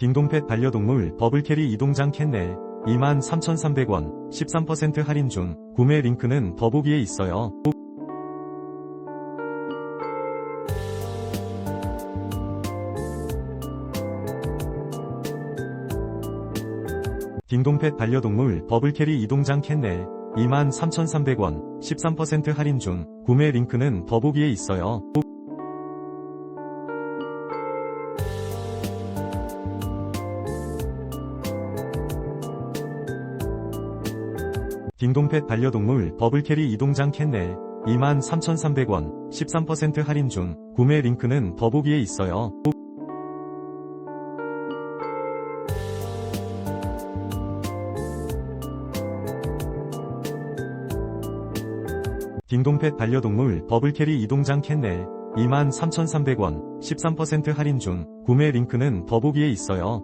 딩동펫 반려동물 더블캐리 이동장 캔넬 23,300원 13% 할인 중. 구매 링크는 더보기에 있어요. 딩동펫 반려동물 더블캐리 이동장 캔넬 23,300원 13% 할인 중. 구매 링크는 더보기에 있어요. 딩동펫 반려동물 더블캐리 이동장 캔넬 23,300원 13% 할인 중. 구매 링크는 더보기에 있어요. 딩동펫 반려동물 더블캐리 이동장 캔넬 23,300원 13% 할인 중. 구매 링크는 더보기에 있어요.